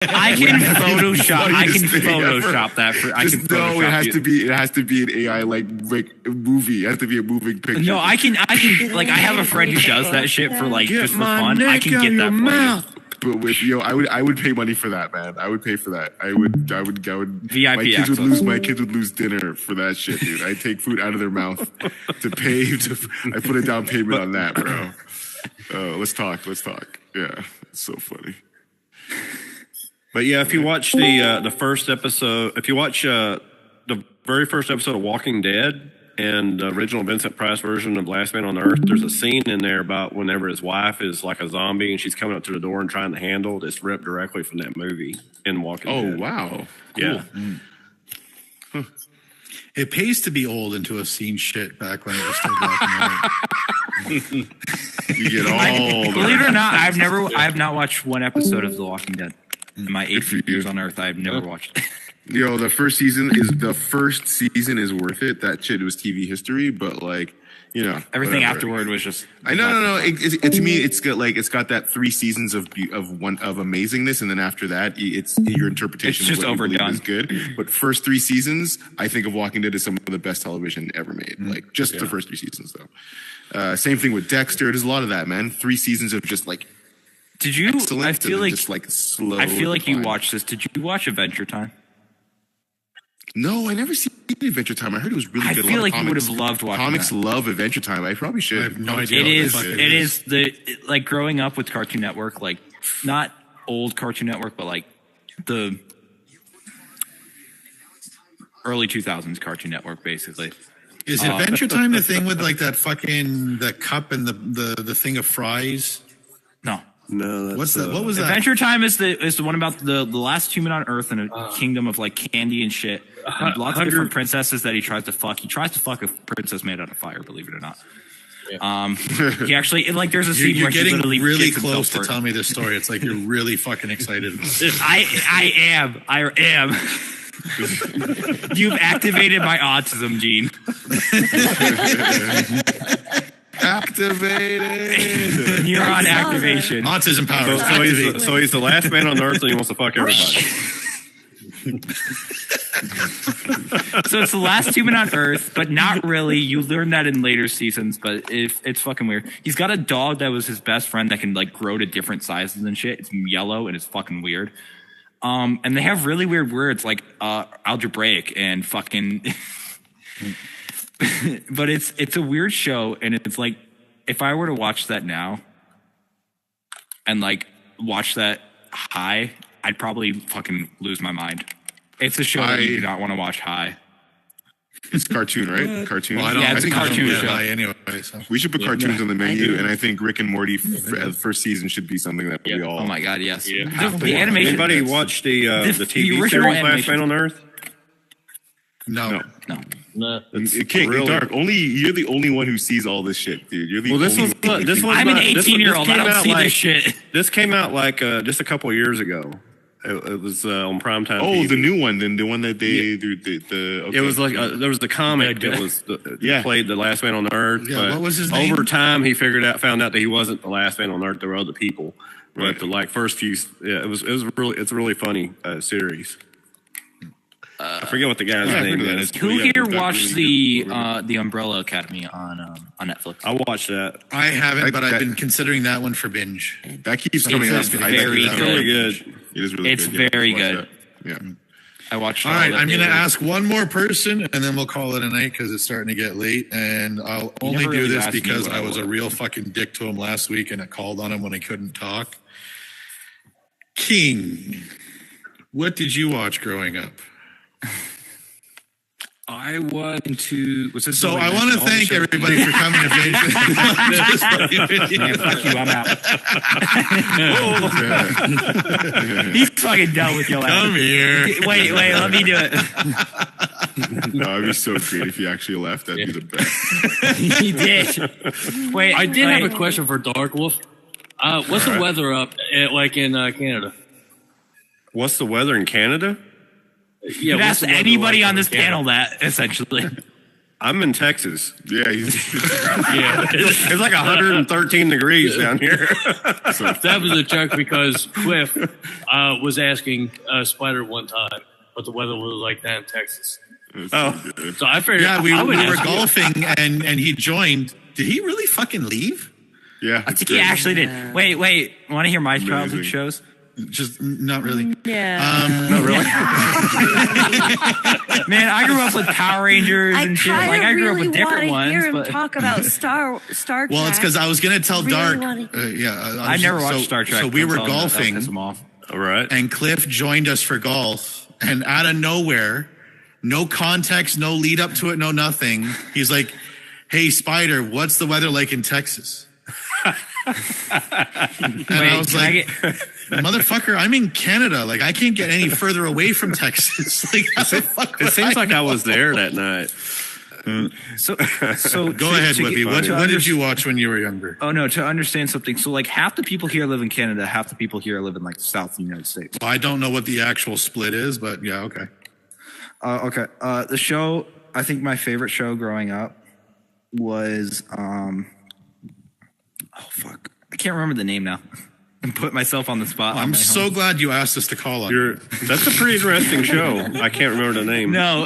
I can Photoshop that. No, it has to be. It has to be an AI like movie. It has to be a moving picture. No, I can. Like, I have a friend who does that shit for like just for fun. I can get that for you. But with I would pay money for that, man. I would pay for that. I would. VIP my kids access. My kids would lose dinner for that shit, dude. I take food out of their mouth to pay. I put a down payment on that, bro. Let's talk. Yeah, it's so funny. But yeah, if you watch the first episode, if you watch the very first episode of Walking Dead and the original Vincent Price version of Last Man on Earth, there's a scene in there about whenever his wife is like a zombie and she's coming up to the door and trying to handle it. It's ripped directly from that movie in Walking Dead. Oh, wow. Yeah. Cool. It pays to be old and to have seen shit back when it was still black and white. You get all. Believe it or not, I have not watched one episode of The Walking Dead. In my 8 years on Earth, I've never watched it. Yo, the first season is worth it. That shit was TV history, but like, you know, everything afterward was just. I know, no. To me, it's got that 3 seasons of amazingness, and then after that, it's your interpretation. It's just of what overdone. is good, but first 3 seasons, I think of Walking Dead as some of the best television ever made. Like just the first 3 seasons, though. Same thing with Dexter. There's a lot of that, man. 3 seasons of just like. Did you? I feel like just like slow. I feel like you watched this. Did you watch Adventure Time? No, I never seen Adventure Time. I heard it was really good. I feel like you would have loved watching. Comics love Adventure Time. I probably should. I have no idea. It is like growing up with Cartoon Network, like not old Cartoon Network, but like the early 2000s Cartoon Network, basically. Is Adventure Time the thing with like that fucking the cup and the thing of fries? No. No, what's that? What was that? Adventure Time is the one about the last human on Earth in a kingdom of like candy and shit. And lots of different princesses that he tries to fuck. He tries to fuck a princess made out of fire. Believe it or not. Yeah. He actually like there's a scene you're where getting he literally really gets close to himself tell me this story. It's like you're really fucking excited. I am. You've activated my autism gene. Activated. Neuron activation. Autism powers. So he's the last man on Earth and he wants to fuck everybody. So it's the last human on Earth, but not really. You learn that in later seasons, but it's fucking weird. He's got a dog that was his best friend that can like grow to different sizes and shit. It's yellow and it's fucking weird. And they have really weird words like algebraic and fucking. But it's a weird show, and it's like if I were to watch that now and like watch that high, I'd probably fucking lose my mind. It's a show that you do not want to watch high. It's cartoon, right? Cartoon. Well, it's a cartoon show anyway. So. We should put cartoons on the menu, and I think Rick and Morty first season should be something that we all. Oh my god, yes. Yeah. The animation. Anybody watch the TV series Last Man on Earth? No. King, really? Dark. You're the only one who sees all this shit, dude. You're the this was I'm an 18-year-old. I don't see this shit. This came out like just a couple of years ago. It was on primetime. Oh, TV. the new one, then the one that they okay. It was like there was the comic that was played the Last Man on Earth. Yeah, what was his name? Over time, he found out that he wasn't the last man on Earth. There were other people. Right. But the like first few, it's a really funny series. I forget what the guy's name is. Who here watched the Umbrella Academy on Netflix? I watched that. I haven't, but I've been considering that one for Binge. That keeps coming up. It's very good. It is really it's good. very good. Yeah. I watched. All right, I'm going to ask one more person, and then we'll call it a night because it's starting to get late. And I'll only do this because I was a real fucking dick to him last week, and I called on him when he couldn't talk. King, what did you watch growing up? I went to. Was this so I want to thank everybody for coming to Binge. Fuck you, I'm out. He's fucking done with your Come here. Wait, let me do it. No, it'd be so great if you actually left. That'd be the best. He did. Wait, I did have a question for Dark Wolf. What's the weather up like in Canada? What's the weather in Canada? Yeah, ask anybody on this panel that essentially. I'm in Texas. Yeah, he's, It's like 113 degrees down here. That was a joke because Cliff was asking Spider one time what the weather was like down in Texas. Oh, So I figured, Yeah, we I would were ask you. golfing and he joined. Did he really fucking leave? yeah. I think he actually did. Wait. Want to hear my childhood shows? Just not really. Yeah. no, really? Man, I grew up with Power Rangers I and shit. kind Like of I grew really up with different want to hear him ones, but talk about Star Trek. Well, it's because I was going to tell Really Dark. wanna- I never watched Star Trek. So we Don't were tell him that. That'll golfing, piss him off. All right. and Cliff joined us for golf. And out of nowhere, no context, no lead up to it, no nothing. He's like, "Hey, Spider, what's the weather like in Texas?" And I was can I like, "Motherfucker, I'm in Canada. Like, I can't get any further away from Texas." Like, how the fuck It would seems I like I was there that night. So Go ahead, Whippy. What to did you watch when you were younger? Oh no, to understand something. So like half the people here live in Canada, half the people here live in like the South of the United States. I don't know what the actual split is, but yeah, okay. Okay. The show, I think my favorite show growing up was oh fuck. I can't remember the name now. I'm putting myself on the spot. on I'm my so home. glad you asked us to call on. That's a pretty interesting show. I can't remember the name. No,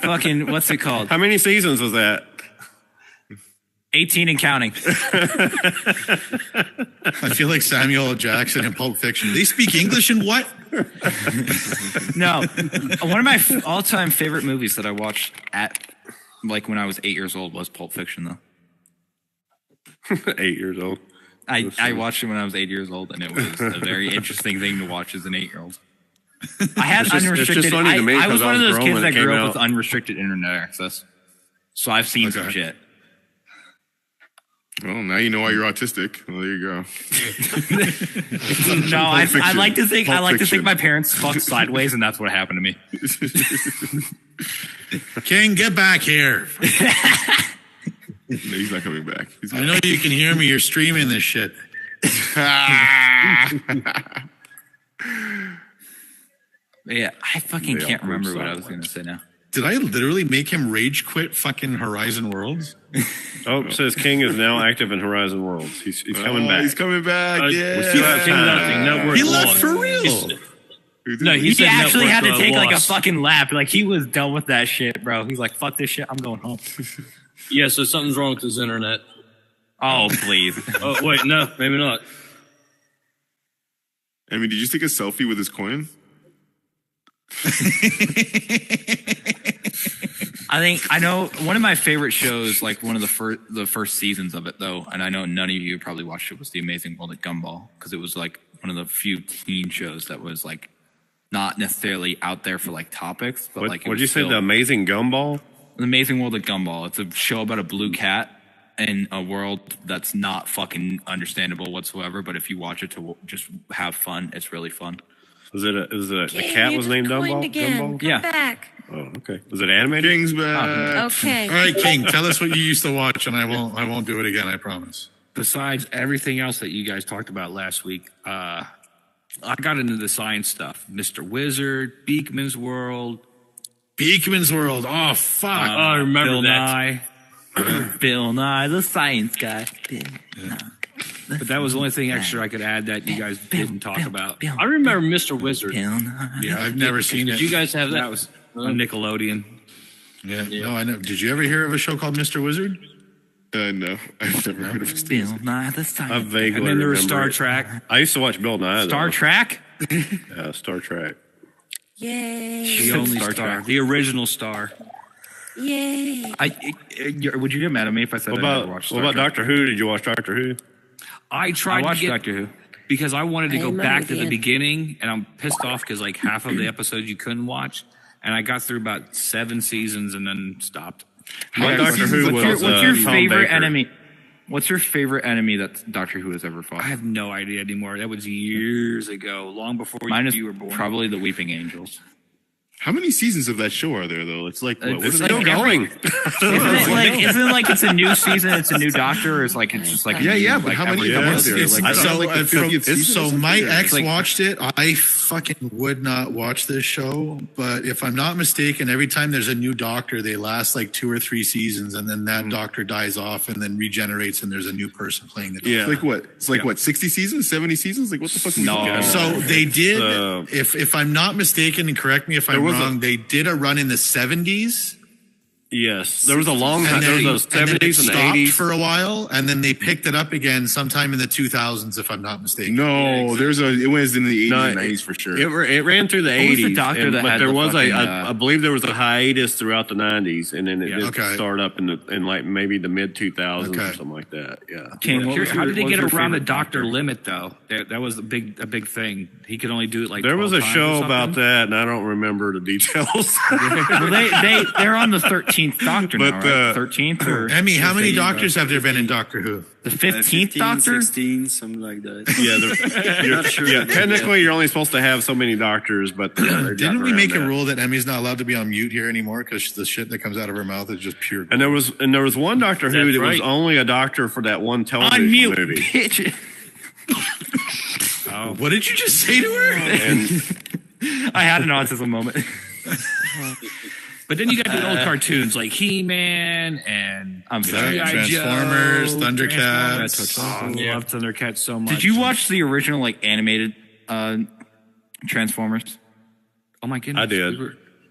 fucking what's it called? How many seasons was that? 18 and counting. I feel like Samuel L. Jackson in Pulp Fiction. They speak English in what? No, one of my all-time favorite movies that I watched at like when I was 8 years old was Pulp Fiction, though. 8 years old. I watched it when I was 8 years old, and it was a very interesting thing to watch as an 8-year-old. I had It's just unrestricted. funny to me I was 'cause one of I was those grown kids when that it came grew up out. with unrestricted internet access, so I've seen some Okay. shit. Well, now you know why you're autistic. Well, there you go. No, I Fiction. like to think Pulp I like to Fiction. think my parents fucked sideways, and that's what happened to me. King, get back here. No, he's not coming back. He's I know you can hear me. You're streaming this shit. Yeah, I fucking They can't all remember prove what I was silence. going to say now. Did I literally make him rage quit fucking Horizon Worlds? Oh, it says King is now active in Horizon Worlds. He's coming back. He's coming back. Yeah. we still have time. Nothing. Network He left lost. for real. No, he He said actually had to network, take like a lost. fucking lap. Like he was done with that shit, bro. He's like, "Fuck this shit. I'm going home." Yeah, so something's wrong with his internet. Oh please. Oh, wait, no, maybe not. I mean, did you take a selfie with his coin? I know one of my favorite shows, like one of the first seasons of it though, and I know none of you probably watched it, was The Amazing World of Gumball, because it was like one of the few teen shows that was like not necessarily out there for like topics, but like it What'd was you say? still- The Amazing Gumball? The Amazing World of Gumball. It's a show about a blue cat in a world that's not fucking understandable whatsoever, but if you watch it to just have fun, it's really fun. Is it the King, cat you was just named coined Gumball? again. Gumball? Come Yeah. back. Oh, okay. Was it animated? King's back. Okay. All right, King, tell us what you used to watch, and I won't do it again. I promise. Besides everything else that you guys talked about last week, I got into the science stuff. Mr. Wizard, Beakman's World, Beakman's World. Oh fuck. I remember Bill that. Nye. Bill Nye, the science guy. But that was the only thing extra I could add that you guys didn't talk about. I remember Mr. Wizard. Bill Nye. Yeah, I've never seen it. Did you guys have that? That was on Nickelodeon. Yeah, no, I know. Did you ever hear of a show called Mr. Wizard? No, I've never heard of his Bill Nye, the I science. vaguely And then there was remember Star it. Trek. I used to watch Bill Nye. Star though. Trek. Yeah, Star Trek. Yay. The only Star star. Trek. The original star. Yay. Would you get mad at me if I said What I never about watched what Star about Trek? Doctor Who? Did you watch Doctor Who? I I tried watched to get Doctor Who. because I wanted to I go remember back to the the end. beginning, and I'm pissed off because like half of the episodes you couldn't watch, and I got through about 7 seasons and then stopped. My Doctor Who What's was your Tom favorite Baker. enemy? What's your favorite enemy that Doctor Who has ever fought? I have no idea anymore. That was years ago, long before Mine is you were born. probably the Weeping Angels. How many seasons of that show are there though? It's like what It's is like it? Still going. Isn't it like it's a new season, it's a new doctor, or it's like it's just like Yeah, but like how many every- are there? It's- Like, so, like the 50th season or so something, my or- ex like- watched it. I fucking would not watch this show. But if I'm not mistaken, every time there's a new doctor, they last like 2 or 3 seasons, and then that doctor dies off and then regenerates, and there's a new person playing the doctor. Yeah. It's like what? It's like what? 60 seasons, 70 seasons? Like what the fuck? Are we No. looking at? So they did, Uh, if I'm not mistaken, and correct me if I'm was a- wrong, they did a run in the 70s. Yes, there was a long time. And There then, was the and then it 70s and the stopped 80s. for a while, and then they picked it up again sometime in the 2000s, if I'm not mistaken. No, it was in the 80s No, and 90s for sure. It ran through the What was 80s, the doctor that but had there the was fucking, I believe there was a hiatus throughout the 90s, and then it did Okay. start up in like maybe the mid 2000s Okay. or something like that. Yeah. King, what was How your- did they what get was your around the favorite doctor limit though? That was a big thing. He could only do it like There was a 12 times show or about something? that, and I don't remember the details. Well, they're on the 13th doctor now, But, right? 13th or Emmy, how many doctors have there been in Doctor Who? the 15th doctor? 16, something like that. yeah, technically you're only supposed to have so many doctors, but Didn't we make a rule that Emmy's not allowed to be on mute here anymore because the shit that comes out of her mouth is just pure? And there was one Doctor Who That's that was right. only a doctor for that one television On mute, movie. bitch. What did you just say to her? And I had an autism moment. But then you got the old cartoons like He-Man and I'm sorry. G.I. Joe, Transformers, Thundercats. Transformers. Oh, I love Thundercats so much. Did you watch the original like animated Transformers? Oh my goodness. I did.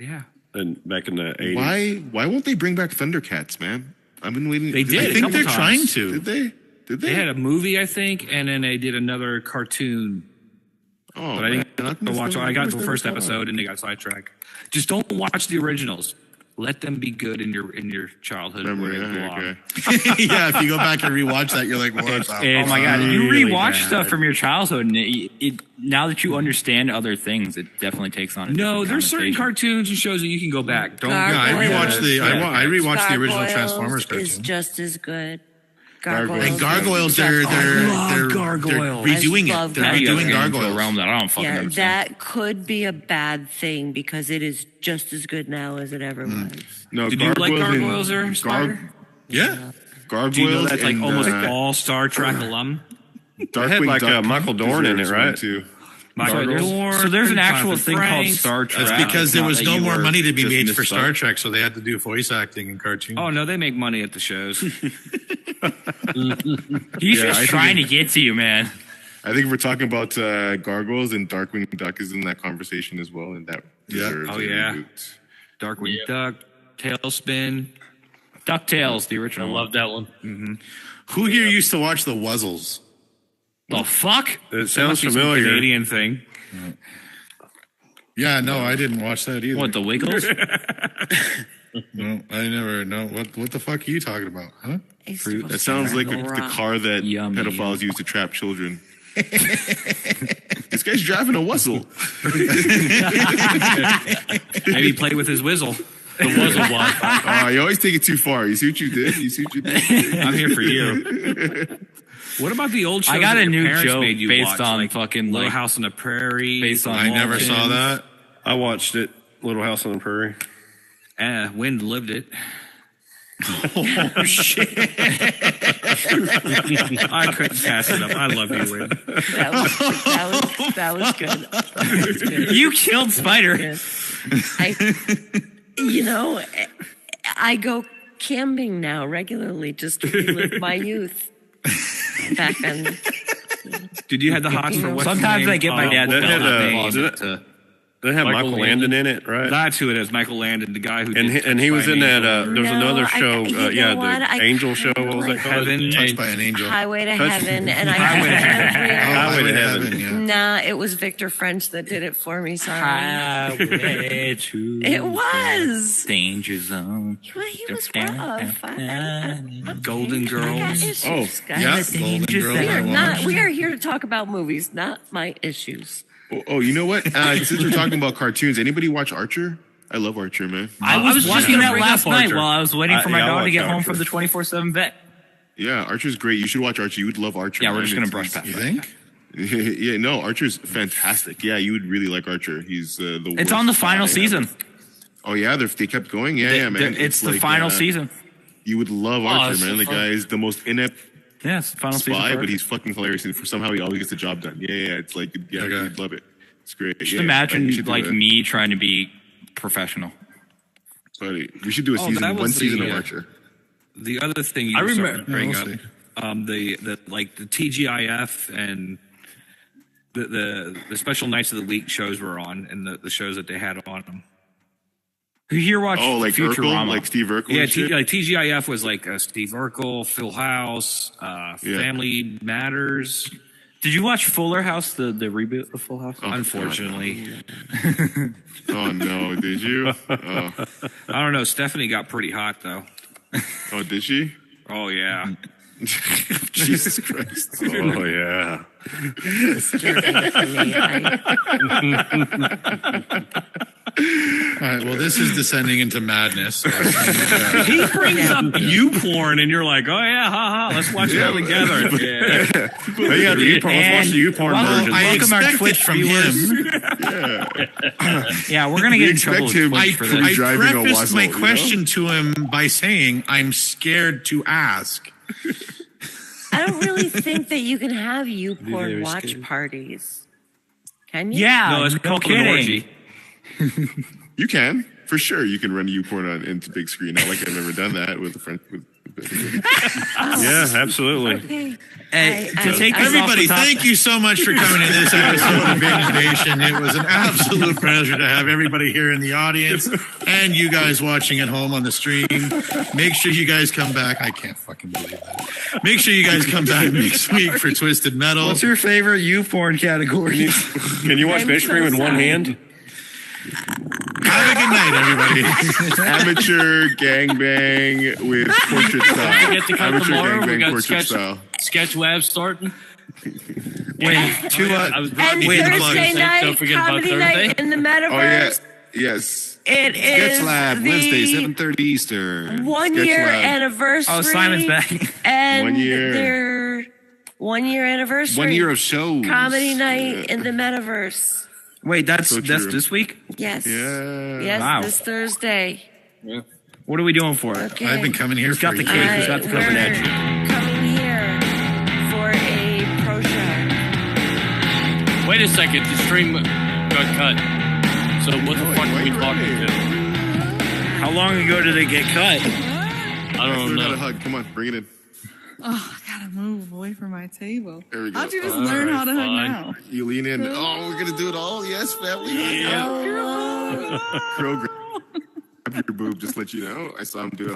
Yeah. and back in the 80s. Why won't they bring back Thundercats, man? I've been waiting. They did. I a think couple they're times. trying to. Did they? Did they? They had a movie, I think, and then they did another cartoon. Oh, But I man, didn't watch it. I got to the missed first that. episode and they got sidetracked. Just don't watch the originals. Let them be good in your childhood. Remember, where they yeah, belong. okay. Yeah, if you go back and rewatch that, you're like, what? It's- the Oh my god, you really rewatch bad. stuff from your childhood, and it now that you understand other things, it definitely takes on. A No, different there's certain connotation. cartoons and shows that you can go back. Don't. Yeah, I rewatched the I rewatched the original Gargoyles Transformers is cartoon. just as good. Gargoyles. And Gargoyles, they're Gargoyles. redoing I love it. They're Now you guys redoing are getting into a Gargoyles. realm that I don't fucking Yeah, understand. that could be a bad thing because it is just as good now as it ever was. No, Did you like and- Gargoyles or Spider? Yeah. Gargoyles. Do you know that's like and, almost all Star Trek alum? It had like Michael Dorn in it, deserves right? one, Too. Michael Dorn, So there's an actual Jonathan thing called Franks. Star Trek. That's because there Not was that no you more were money to be just made for misspoke. Star Trek, so they had to do voice acting in cartoons. Oh no, they make money at the shows. He's Yeah, I just think trying to get to you, man. I think if we're talking about Gargoyles, and Darkwing Duck is in that conversation as well, and that deserves Oh, a yeah. reboot. Darkwing Duck, Tailspin. DuckTales, the I original. love that one. Who here used to watch the Wuzzles? The fuck? It sounds Must be some familiar. Canadian thing. Yeah, no, I didn't watch that either. What, the Wiggles? No, I never. No, what the fuck are you talking about? Huh? That sounds like the car that Yummy. pedophiles use to trap children. This guy's driving a Wuzzle. Maybe play with his whistle. The Wuzzle one. You always take it too far. You see what you did? You see what you did? I'm here for you. What about the old shows I got that a your new parents joke made you based watch, on like fucking, Little like- House on the Prairie? based on I never saw that. I watched it, Little House on the Prairie. Wind lived it. Oh shit! I couldn't pass it up. I love you, Wind. That was good. That was good. You killed Spider. I go camping now regularly just to relive my youth. Back then, Did you have the hots for what's Sometimes his name? I get my dad that to had, fill out the did it- closet to- They have Michael Michael Landon in it, right? That's who it is. Michael Landon, the guy who And did he was Touched in by an that. Angel. There's No, another show. you know Yeah, what? the I Angel Show. What was that called? Heaven. Touched by an angel. Highway to Touch- Heaven, and I Highway to had Highway to Heaven. Yeah. Nah, it was Victor French that did it for me. Sorry, Highway to it was. Danger Zone. Well, he was rough. Golden I got Girls. issues, guys. Yeah, Golden Girls. We I are not. watched. We are here to talk about movies, not my issues. Oh, you know what? Since we're talking about cartoons, anybody watch Archer? I love Archer, man. I was was just watching gonna that bring last up night Archer. while I was waiting for my Yeah, I dog to watched get home Archer. from the 24/7 vet. Yeah, Archer's great. You should watch Archer. You would love Archer. Yeah, we're man. just gonna It's- brush past You that. think? Yeah, no, Archer's fantastic. Yeah, you would really like Archer. He's the. It's worst on the final guy season. ever. Oh yeah, they kept going. Yeah, man. It's the like, final season. You would love Archer, it's man. so The fun. guy is the most inept Yeah, it's the final season. spy, for but Archer. he's fucking hilarious. And somehow he always gets the job done. Yeah. It's like, yeah, Okay. you'd love it. It's great. Just yeah, imagine we should do like that. me trying to be professional. Buddy, we should do a season, that was one season the, of Archer. The other thing you I were remember- starting to bring Yeah, up, we'll the TGIF and the special nights of the week shows were on, and the shows that they had on them. Who here watched Oh, like Futurama? Urkel, like Steve Urkel. Yeah, and shit? like TGIF was like Steve Urkel, Phil House, Family Matters. Did you watch Fuller House, the reboot of Full House? Oh, Unfortunately, Oh no, did you? Oh, I don't know. Stephanie got pretty hot though. oh did she? Oh yeah. Jesus Christ. Oh yeah. All right. Well, this is descending into madness. So, He brings up you porn, and you're like, oh yeah, ha ha. Let's watch it all together. Yeah. Oh, yeah, the U porn. Let's watch the U porn version. I Welcome our expect it Twitch from viewers. him. Yeah, we're gonna get in trouble expect with him- Twitch for I- this. I driving a prefaced Wuzzle, my you know? question to him by saying, I'm scared to ask. I don't really think that you can have YouPorn watch parties. Can you? Yeah, No, it's no called an kidding. orgy. You can, for sure. You can run YouPorn on into big screen. Not like I've ever done that with a friend. Yeah, absolutely. Okay. And to take this Everybody, off the top, thank you so much for coming to this episode of Binge Nation. It was an absolute pleasure to have everybody here in the audience and you guys watching at home on the stream. Make sure you guys come back. I can't fucking believe that. Make sure you guys come back next week for Twisted Metal. What's your favorite YouPorn category? Can you watch I'm Bitch so Scream in one sorry. hand? Have a good night, everybody. Amateur gangbang with portrait style. We get to cut Amateur tomorrow. We gangbang got portrait style. Sketch Lab starting. Wait, two I was And Wait, Thursday don't night, forget about comedy Thursday. night in the Oh yeah, metaverse. yes. It is Sketch Lab, the Wednesday, 7:30 Eastern. 1 Sketch year Lab. anniversary. Oh, Simon's back. And 1 year. their 1 year anniversary. 1 year of shows. comedy night in the metaverse. Wait, that's So that's true. this week. Yes. Yeah. Yes, Wow. this Thursday. What are we doing for it? Okay. I've been coming here Who's got for the a cake? year. Who's got the we're covered edge? coming here for a pro show. Wait a second. The stream got cut. So what the fuck are we talking to? How long ago did it get cut? I Let's don't learn how to know. hug. Come on, bring it in. Oh, I gotta move away from my table. There we go. How'd you just All learn right, how to hug fine. now? You lean in. Oh, we're gonna do it all. Yes, family. Oh, Crow grab your boob. Just let you know. I saw him do it.